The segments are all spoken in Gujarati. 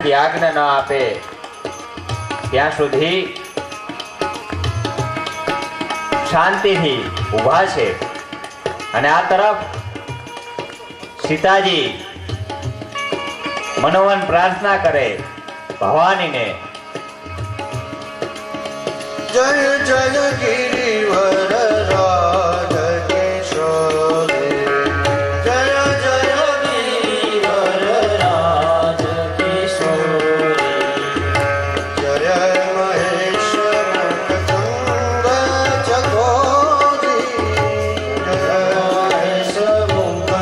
की आज्ञा न आपे ત્યાં સુધી શાંતિથી ઊભા છે અને આ તરફ સીતાજી મનોમન પ્રાર્થના કરે ભવાનીને, જય જય ગિરિવર રાજ કિશોરે, જય જય ગિરિવર રાજ કિશોરે, જય મહેશ મુખ ચંદ્ર ચકોરી, જય મહેશ મુખ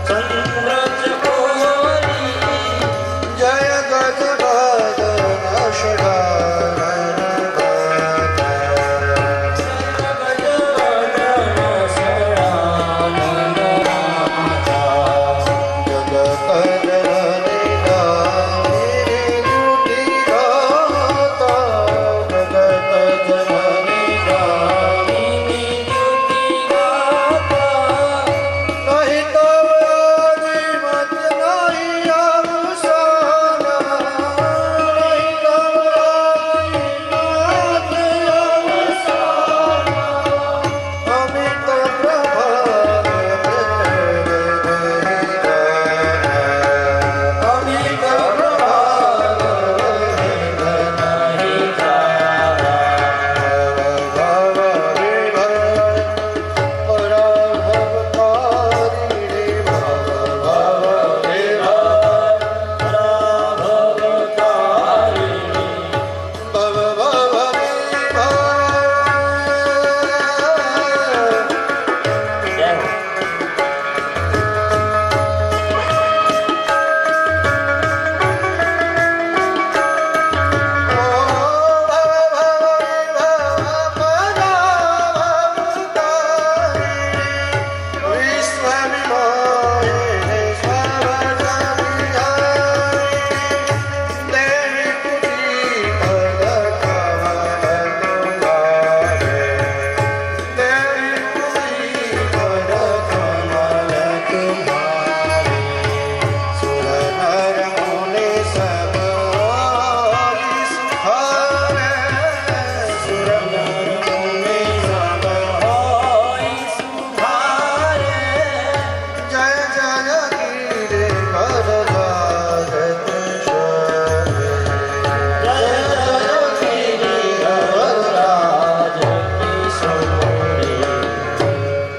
ચંદ્ર ચકોરી, જય ગજ બદન શડા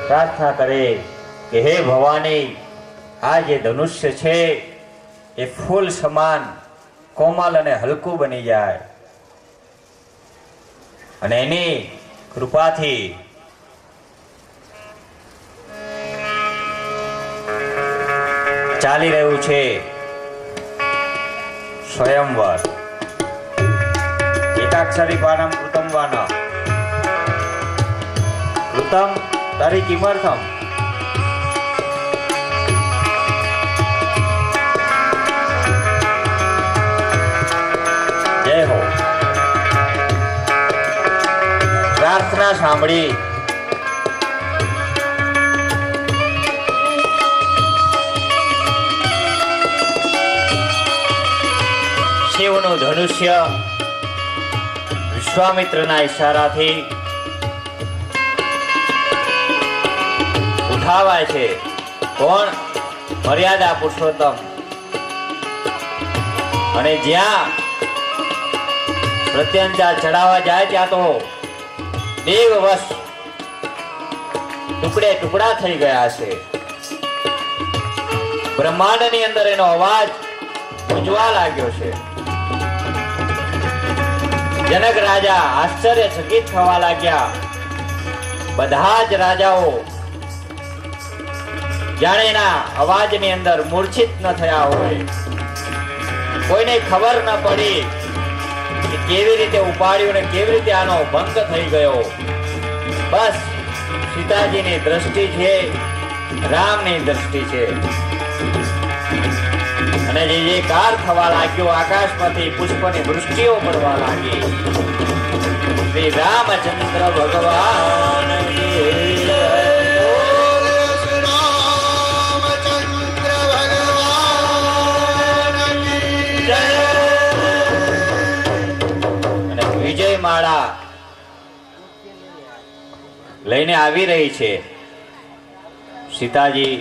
પ્રાર્થના કરે કે હે ભવાની, આ જે ધનુષ્ય છે એ ફૂલ સમાન કોમલ અને હલકું બની જાય અને એની કૃપાથી ચાલી રહ્યું છે સ્વયંવર. એકાક્ષરી પાનમ કૃતમ વાના કૃતમ તારી કિમર્થમ. જય હો. પ્રાર્થના સાંભળી શિવનું ધનુષ્ય વિશ્વામિત્રના ઈશારાથી ઉઠાવાય છે. કોણ? મર્યાદા પુરુષોત્તમ. અને જ્યાં પ્રત્યંતા ચડાવવા જાય ત્યાં તો દેવવશ ટુકડે ટુકડા થઈ ગયા છે. બ્રહ્માંડની અંદર એનો અવાજ ગુંજવા લાગ્યો છે. જનક રાજા આશ્ચર્યચકિત થવા લાગ્યા. બધા જ રાજાઓ જાણે એના અવાજની અંદર મૂર્છિત ન થયા હોય. કોઈને ખબર ન પડી કે કેવી રીતે ઉપાડ્યું ને કેવી રીતે આનો ભંગ થઈ ગયો. બસ સીતાજીની દ્રષ્ટિ છે, રામની દ્રષ્ટિ છે. અને જે કાર થવા લાગ્યો, આકાશમાંથી પુષ્પની વૃષ્ટિઓ પડવા લાગી. શ્રી રામચંદ્ર ભગવાન જય. લઈને આવી રહી છે. સીતાજી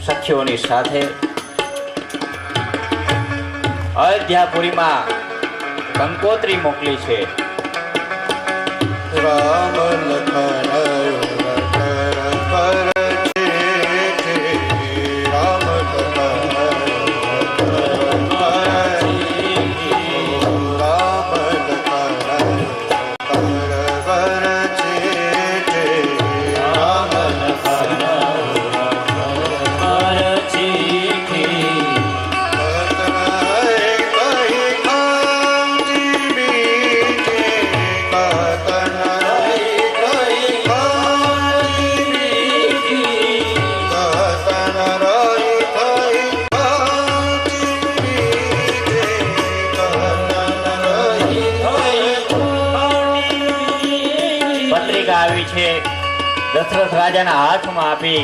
સખીઓની સાથે અયોધ્યાપુરીમાં કંકોત્રી મોકલી છે. રામ લખન પર છે, રામ લખન આવી છે. દશરથ રાજાના હાથમાં આપી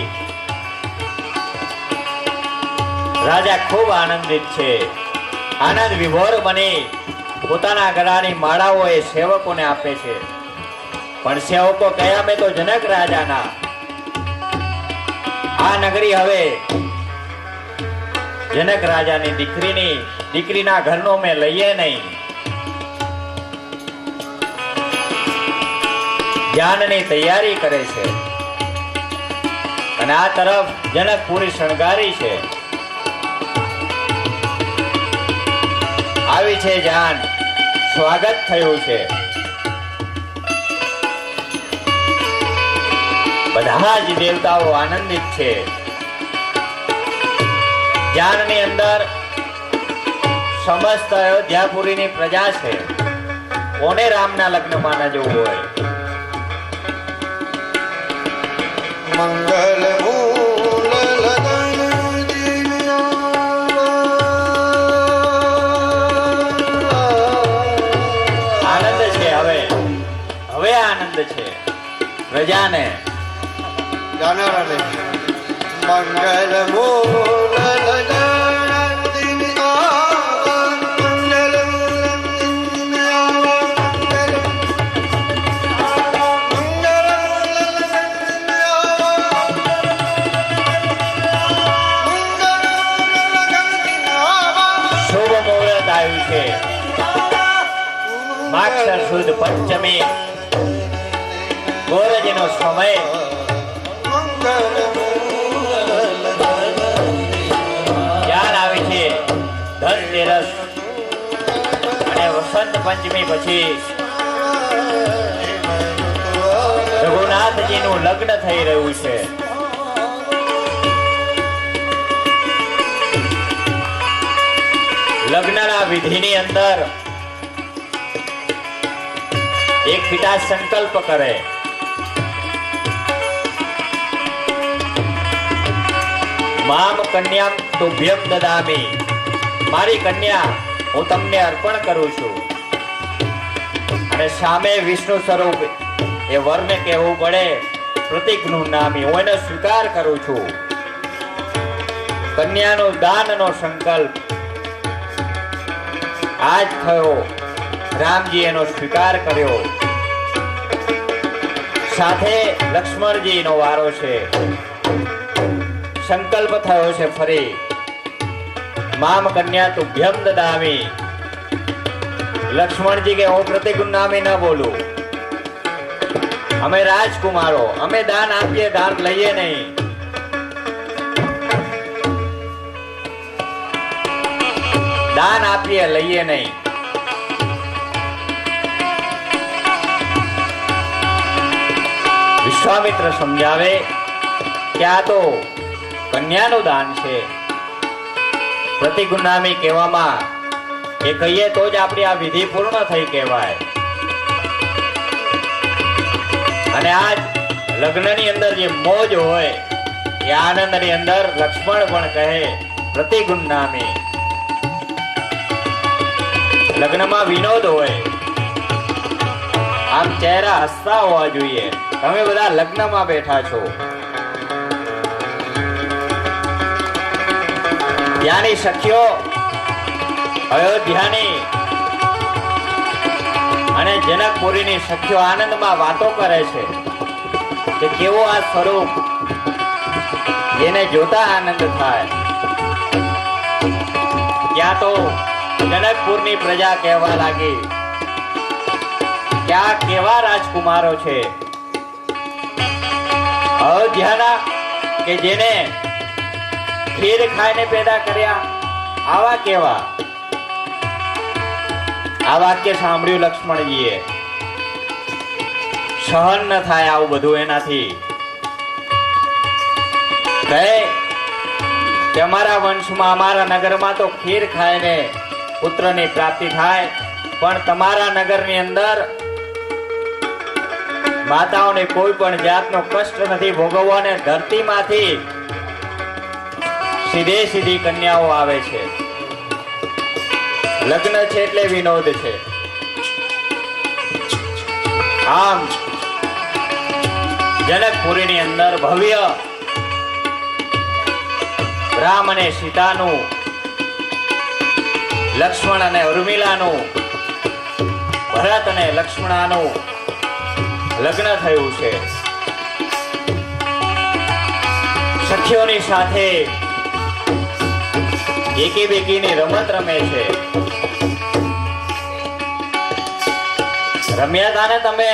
રાજા ખૂબ આનંદિત છે. આનંદ વિભોર બની પોતાના ગળાની માળાઓ એ સેવકોને આપે છે. પણ સેવકો કયા મેં તો જનક રાજાના. આ નગરી હવે જનક રાજાની દીકરીના ઘરનો મેં લઈએ નહીં. જ્ઞાનની તૈયારી કરે છે અને આ તરફ જનકપુરી શણગારી છે. આવી છે જાન, સ્વાગત થયું છે. બધા જ દેવતાઓ આનંદિત છે. જાનની અંદર સમસ્ત અયોધ્યાપુરીની પ્રજા છે. કોને રામના લગ્નમાં ન જવું હોય? મંગલ મૂલ લગન આનંદ છે. હવે આનંદ છે પ્રજાને. જાનારાને મંગલ મૂલ લગન માક્ષર સુદ પંચમી ગોરજનો સમય. યાદ આવી છે ધનતેરસ અને વસંત પંચમી પછી રઘુનાથજીનું લગ્ન થઈ રહ્યું છે. લગ્નના વિધિની અંદર એક પિતા સંકલ્પ કરે, મામ કન્યામ તુભ્યમ દદામી, મારી કન્યા હું તમને અર્પણ કરું છું. અને સામે વિષ્ણુ સ્વરૂપ એ વરને કહેવું પડે પ્રતિજ્ઞનું નામી, હું એનો સ્વીકાર કરું છું. કન્યાનો દાનનો સંકલ્પ આજ થયો. રામજી એનો સ્વીકાર કર્યો. સાથે લક્ષ્મણજીનો વારો છે. સંકલ્પ થયો છે ફરી, મામ કન્યા તુભ્યમ દદામી. લક્ષ્મણજી કે હું પ્રતિજ્ઞ નામે ન બોલું. અમે રાજકુમારો, અમે દાન આપીએ, દાન લઈએ નહીં. દાન આપીએ, લઈએ નહીં. વિશ્વામિત્ર સમજાવે કે આ તો કન્યાનું દાન છે. પ્રતિગુનામી કહેવામાં એ કહીએ તો જ આપણી આ વિધિ પૂર્ણ થઈ કહેવાય. અને આજ લગ્નની અંદર જે મોજ હોય એ આનંદની અંદર લક્ષ્મણ પણ કહે પ્રતિગુનામી. લગ્નમાં વિનોદ હોય, આમ ચહેરા હસતા હોવા જોઈએ. તમે બધા લગ્નમાં બેઠા છો, ત્યાંની સખીઓ અયોધ્યાની અને જનકપુરીની સખીઓ આનંદમાં વાતો કરે છે. કે કેવો આ સ્વરૂપ, એને જોતા આનંદ થાય. ત્યાં તો જનકપુરની પ્રજા કહેવા લાગી કે આ કેવા રાજકુમારો છે, અયોધ્યાના કે જેને ખીર ખાઈને પેદા કર્યા, આવા કેવા. આ વાક્ય સાંભળ્યું લક્ષ્મણજીએ. સહન ન થાય આવું બધું એનાથી. કહે કે અમારા વંશમાં, અમારા નગરમાં તો ખીર ખાઈને પુત્રની પ્રાપ્તિ થાય, પણ તમારા નગરની અંદર માતાઓને કોઈ પણ જાતનો કષ્ટ નથી ભોગવવો અને ધરતીમાંથી સીધે સીધી કન્યાઓ આવે છે. લગ્ન છે એટલે વિનોદ છે. આમ જનકપુરીની અંદર ભવ્ય રામ અને સીતાનું, લક્ષ્મણ અને ઉર્મિલાનું, ભરત અને લક્ષ્મણાનું લગ્ન થયું છે. સખીઓની સાથે એકી બેકીની રમત રમે છે. રમ્યા હતા ને તમે?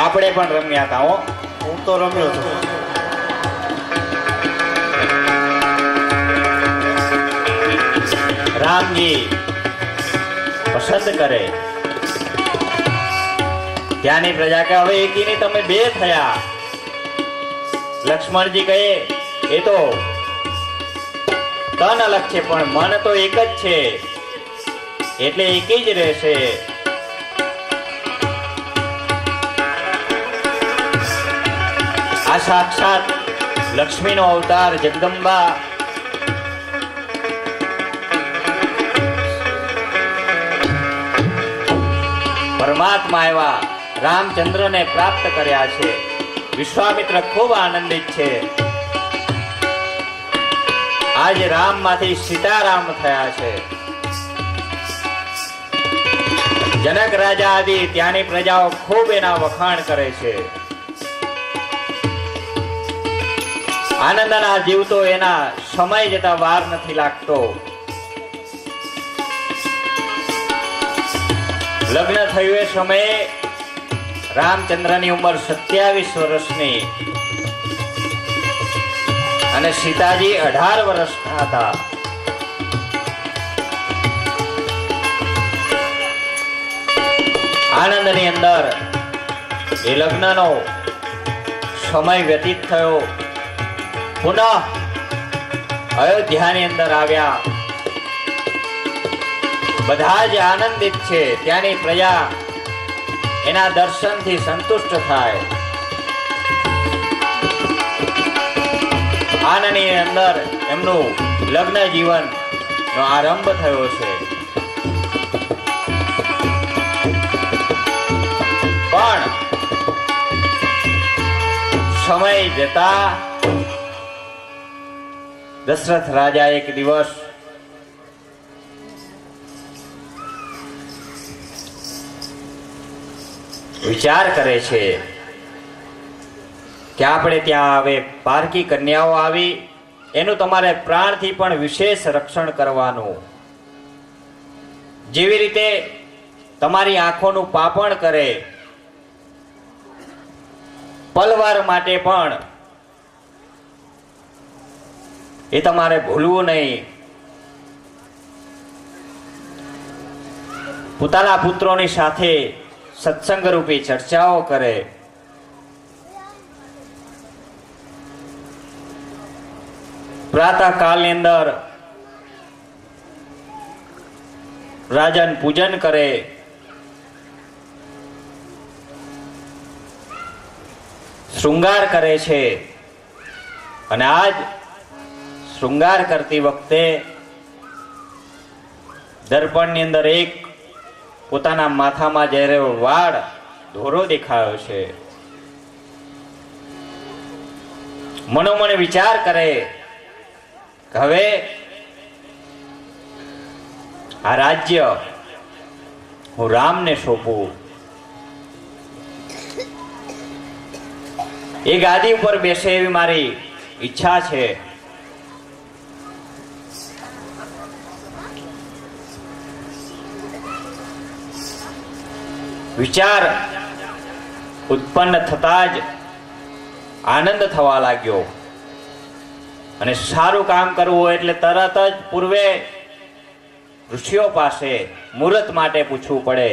આપણે પણ રમ્યા હતા. હું તો રમ્યો છું. રામજી પસંદ કરે. ત્યાંની પ્રજા કે હવે એકીની તમે બે થયા. લક્ષ્મણજી કહે એ તો તન અલગ છે પણ મન તો એક જ છે, એટલે એકી જ રહેશે. આ સાક્ષાત લક્ષ્મીનો અવતાર જગદંબા પરમાત્મા એવા રામચંદ્રને પ્રાપ્ત કર્યા છે. વિશ્વામિત્ર ખૂબ આનંદિત છે. આજ રામમાંથી સીતારામ થયા છે. જનક રાજા આદિ ત્યાંની પ્રજાઓ ખૂબ એના વખાણ કરે છે. આનંદના જીવતો એના સમય જતા વાર નથી લાગતો. લગ્ન થયું એ સમયે રામચંદ્રની ઉંમર 27 વર્ષની અને સીતાજી 18 વર્ષના હતા. આનંદની અંદર એ લગ્નનો સમય વ્યતીત થયો. પુનઃ અયોધ્યાની અંદર આવ્યા. બધા જ આનંદિત છે. ત્યાંની પ્રજા એના દર્શનથી સંતુષ્ટ થાય. આનંદની અંદર એમનું લગ્ન જીવનનો આરંભ થયો છે. પણ સમય જતા દશરથ રાજા એક દિવસ વિચાર કરે છે કે આપણે ત્યાં હવે પારકી કન્યાઓ આવી, એનું તમારે પ્રાણથી પણ વિશેષ રક્ષણ કરવાનું. જેવી રીતે તમારી આંખોનું પાપણ કરે, પલવાર માટે પણ એ તમારે ભૂલવું નહીં. પોતાના પુત્રોની સાથે સત્સંગ રૂપી ચર્ચાઓ કરે. પ્રાતઃ કાળની અંદર રાજન પૂજન કરે. શૃંગાર કરે છે. અને આજ શૃંગાર કરતી વખતે દર્પણની અંદર એક પોતાના માથામાં જ્યારે વાળ ધોરો દેખાયો છે. મનોમન વિચાર કરે કે હવે આ રાજ્ય હું રામને સોંપું. એ ગાદી ઉપર બેસે એવી મારી ઈચ્છા છે. વિચાર ઉત્પન્ન થતા જ આનંદ થવા લાગ્યો અને સારું કામ કરવું હોય એટલે તરત જ પૂર્વે ઋષિઓ પાસે મુહૂર્ત માટે પૂછવું પડે.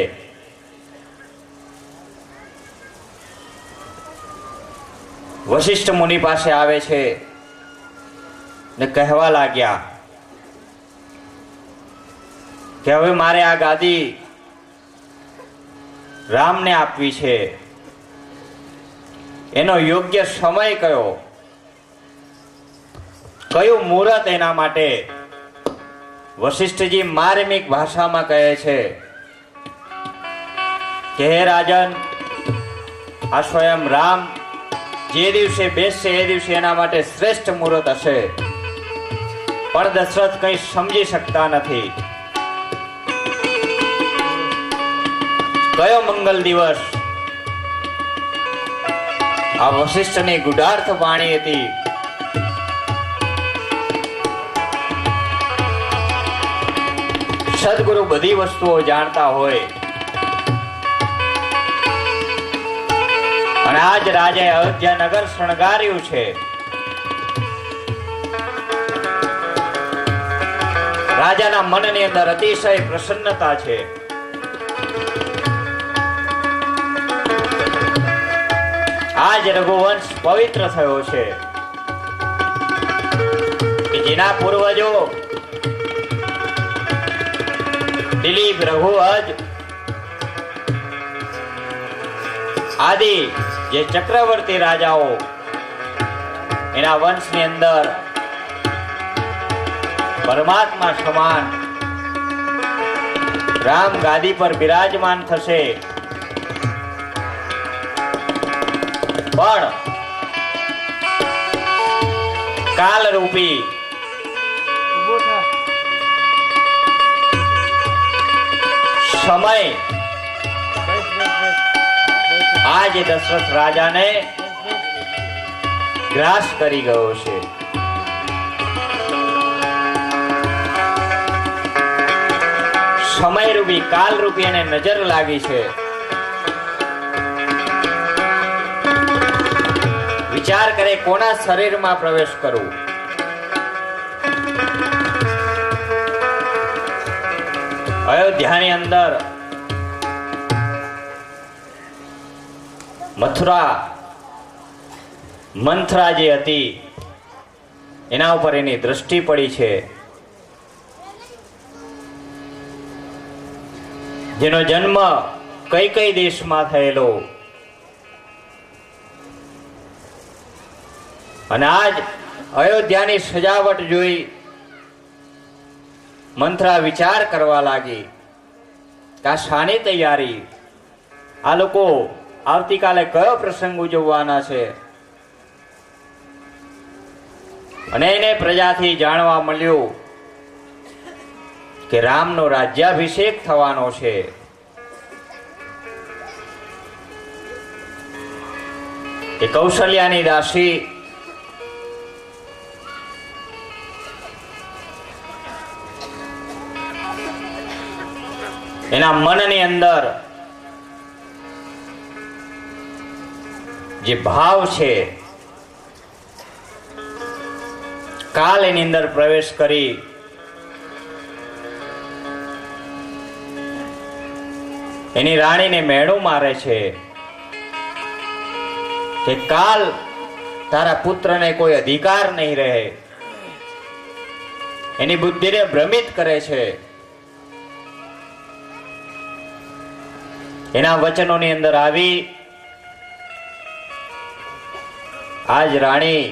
વશિષ્ઠ મુનિ પાસે આવે છે ને કહેવા લાગ્યા કે હવે મારે આ ગાદી રામને આપવી છે. એનો યોગ્ય સમય કયો, કયું મુહૂર્ત એના માટે? વશિષ્ઠજી માર્મિક ભાષામાં કહે છે કે હે રાજન, આ સ્વયં રામ જે દિવસે બેસશે એ દિવસે એના માટે શ્રેષ્ઠ મુહૂર્ત હશે. પણ દશરથ કંઈ સમજી શકતા નથી. કયો મંગલ દિવસ? આ વશિષ્ઠની ગુઢાર્થ વાણી હતી. સદગુરુ બધી વસ્તુઓ જાણતા હોય અને આજ રાજાએ અયોધ્યા નગર શણગાર્યું છે. રાજાના મનની અંદર અતિશય પ્રસન્નતા છે. આજ રઘુવંશ પવિત્ર થયો છે કે જેના પૂર્વજો દિલીપ, રઘુવંશ આદિ જે ચક્રવર્તી રાજાઓ એના વંશની અંદર પરમાત્મા સમાન રામ ગાદી પર બિરાજમાન થશે. પણ કાલરૂપી સમય આજે દશરથ રાજાને ગ્રાસ કરી ગયો છે. સમયરૂપી કાલરૂપી એને નજર લાગી છે. વિચાર કરે કોના શરીરમાં પ્રવેશ કરવું. અયોધ્યાની અંદર મથુરા મંથરા જે હતી એના ઉપર એની દ્રષ્ટિ પડી છે. જેનો જન્મ કઈ કઈ દેશમાં થયેલો અને આજ અયોધ્યાની સજાવટ જોઈ મંથરા વિચાર કરવા લાગી કે આ શાની તૈયારી? આ લોકો આવતીકાલે કયો પ્રસંગ ઉજવવાના છે? અને એને પ્રજાથી જાણવા મળ્યું કે રામનો રાજ્યાભિષેક થવાનો છે. એ કૌશલ્યાની દાસી એના મનની અંદર જે ભાવ છે કાલ એની અંદર પ્રવેશ કરી એની રાણીને મેણું મારે છે કે કાલ તારા પુત્રને કોઈ અધિકાર નહીં રહે. એની બુદ્ધિને ભ્રમિત કરે છે. એના વચનોની અંદર આવી આજ રાણી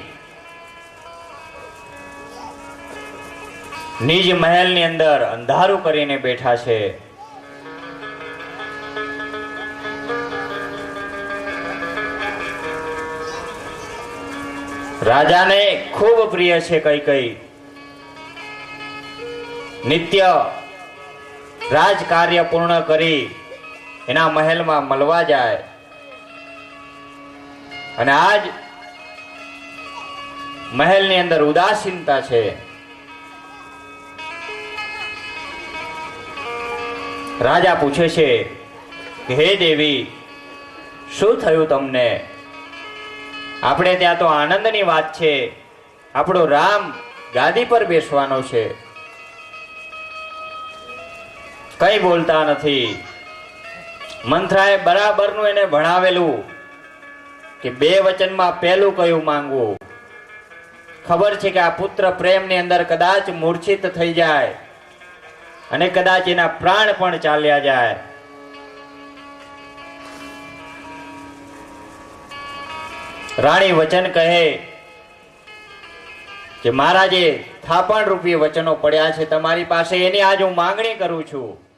નિજ મહેલની અંદર અંધારું કરીને બેઠા છે. રાજાને ખૂબ પ્રિય છે કૈકેયી. નિત્ય રાજ કાર્ય પૂર્ણ કરી એના મહેલમાં મળવા જાય અને આજ મહેલની અંદર ઉદાસીનતા છે. રાજા પૂછે છે કે હે દેવી, શું થયું તમને? આપણે ત્યાં તો આનંદની વાત છે, આપણો રામ ગાદી પર બેસવાનો છે. કઈ બોલતા નથી. મંથરાએ બરાબરનું એને ભણાવેલું કે બે વચનમાં પહેલું કયું માંગવું. ખબર છે કે આ પુત્ર પ્રેમની અંદર કદાચ મૂર્છિત થઈ જાય અને કદાચ એના પ્રાણ પણ ચાલ્યા જાય. રાણી વચન કહે કે મારા જે થાપણ રૂપી વચનો પડ્યા છે તમારી પાસે, એની આજ હું માંગણી કરું છું.